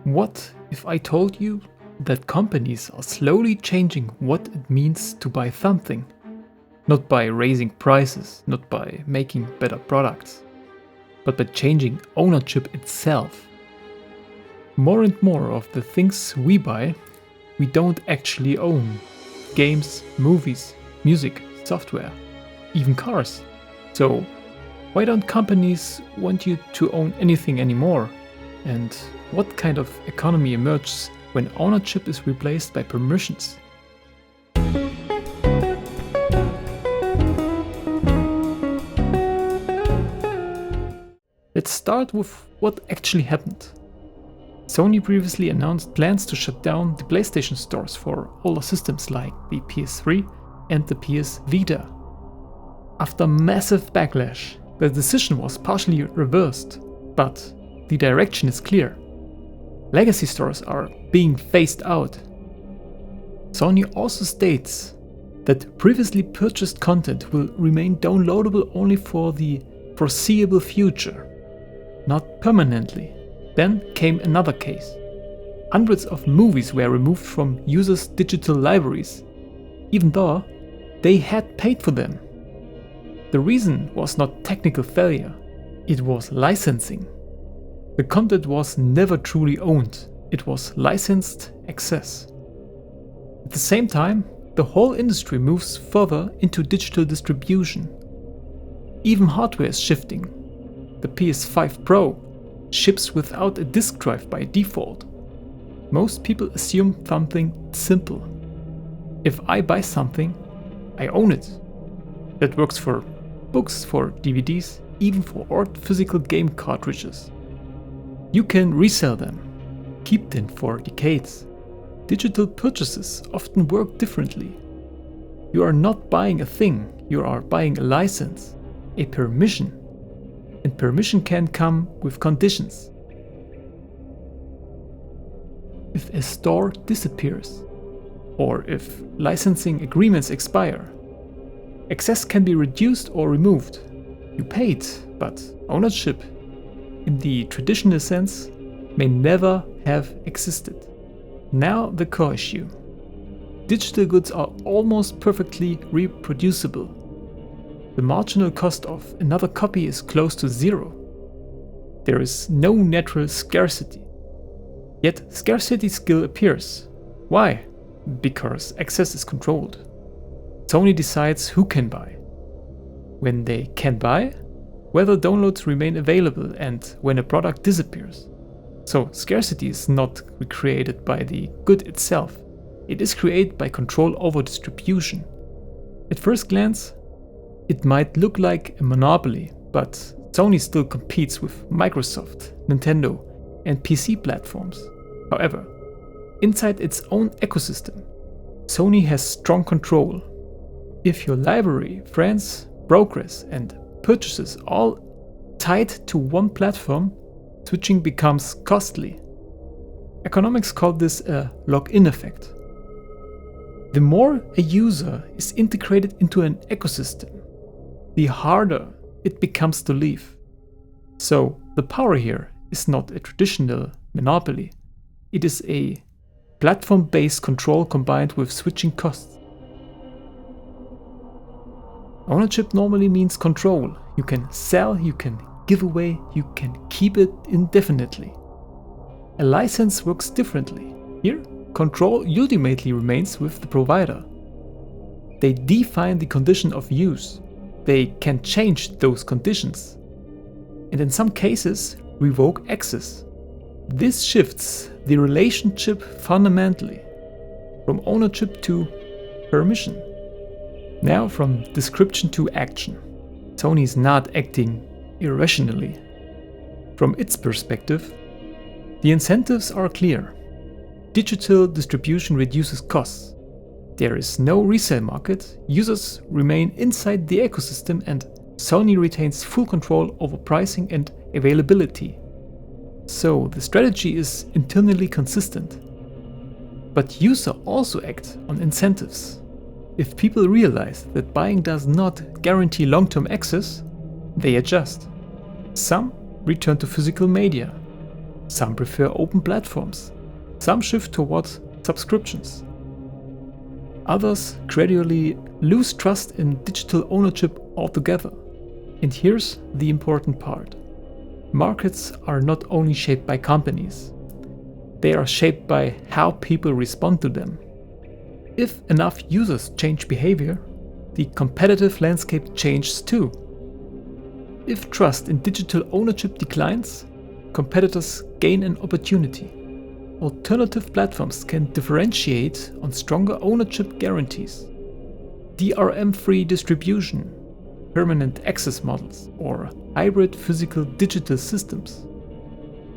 What if I told you that companies are slowly changing what it means to buy something? Not by raising prices, not by making better products, but by changing ownership itself. More and more of the things we buy, we don't actually own. Games, movies, music, software, even cars. So why don't companies want you to own anything anymore? And what kind of economy emerges when ownership is replaced by permissions? Let's start with what actually happened. Sony previously announced plans to shut down the PlayStation stores for older systems like the PS3 and the PS Vita. After massive backlash, the decision was partially reversed, but the direction is clear. Legacy stores are being phased out. Sony also states that previously purchased content will remain downloadable only for the foreseeable future, not permanently. Then came another case. Hundreds of movies were removed from users' digital libraries, even though they had paid for them. The reason was not technical failure, it was licensing. The content was never truly owned, it was licensed access. At the same time, the whole industry moves further into digital distribution. Even hardware is shifting. The PS5 Pro ships without a disk drive by default. Most people assume something simple. If I buy something, I own it. That works for books, for DVDs, even for old physical game cartridges. You can resell them, keep them for decades. Digital purchases often work differently. You are not buying a thing, you are buying a license, a permission. And permission can come with conditions. If a store disappears, or if licensing agreements expire, access can be reduced or removed. You paid, but ownership, in the traditional sense, may never have existed. Now the core issue. Digital goods are almost perfectly reproducible. The marginal cost of another copy is close to zero. There is no natural scarcity. Yet scarcity still appears. Why? Because access is controlled. Sony decides who can buy. When they can buy, whether downloads remain available and when a product disappears. So scarcity is not recreated by the good itself. It is created by control over distribution. At first glance, it might look like a monopoly, but Sony still competes with Microsoft, Nintendo, and PC platforms. However, inside its own ecosystem, Sony has strong control. If your library, friends, progress, and purchases all tied to one platform, switching becomes costly. Economics call this a lock-in effect. The more a user is integrated into an ecosystem, the harder it becomes to leave. So the power here is not a traditional monopoly. It is a platform-based control combined with switching costs. Ownership normally means control. You can sell, you can give away, you can keep it indefinitely. A license works differently. Here, control ultimately remains with the provider. They define the condition of use. They can change those conditions. And in some cases, revoke access. This shifts the relationship fundamentally, from ownership to permission. Now from description to action. Sony is not acting irrationally. From its perspective, the incentives are clear. Digital distribution reduces costs. There is no resale market, users remain inside the ecosystem, and Sony retains full control over pricing and availability. So the strategy is internally consistent. But users also act on incentives. If people realize that buying does not guarantee long-term access, they adjust. Some return to physical media. Some prefer open platforms. Some shift towards subscriptions. Others gradually lose trust in digital ownership altogether. And here's the important part. Markets are not only shaped by companies. They are shaped by how people respond to them. If enough users change behavior, the competitive landscape changes too. If trust in digital ownership declines, competitors gain an opportunity. Alternative platforms can differentiate on stronger ownership guarantees. DRM-free distribution, permanent access models, or hybrid physical-digital systems.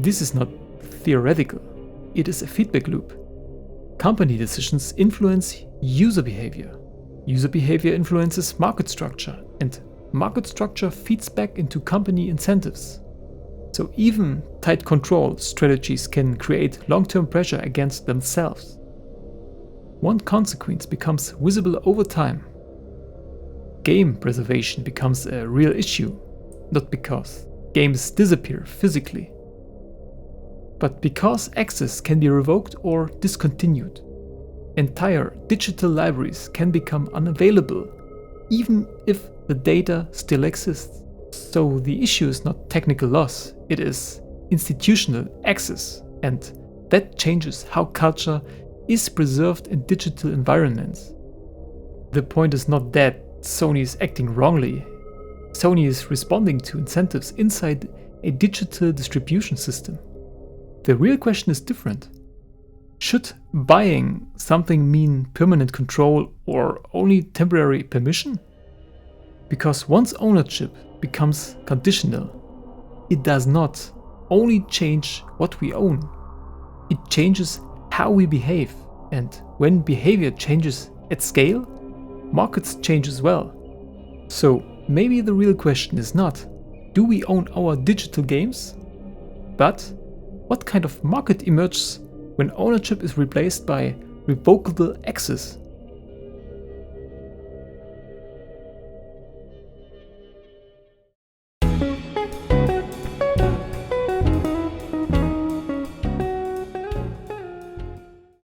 This is not theoretical, it is a feedback loop. Company decisions influence user behavior. User behavior influences market structure, and market structure feeds back into company incentives. So even tight control strategies can create long-term pressure against themselves. One consequence becomes visible over time. Game preservation becomes a real issue, not because games disappear physically, but because access can be revoked or discontinued. Entire digital libraries can become unavailable, even if the data still exists. So the issue is not technical loss, it is institutional access, and that changes how culture is preserved in digital environments. The point is not that Sony is acting wrongly. Sony is responding to incentives inside a digital distribution system. The real question is different. Should buying something mean permanent control or only temporary permission? Because once ownership becomes conditional, it does not only change what we own, it changes how we behave. And when behavior changes at scale, markets change as well. So maybe the real question is not, do we own our digital games? But what kind of market emerges when ownership is replaced by revocable access?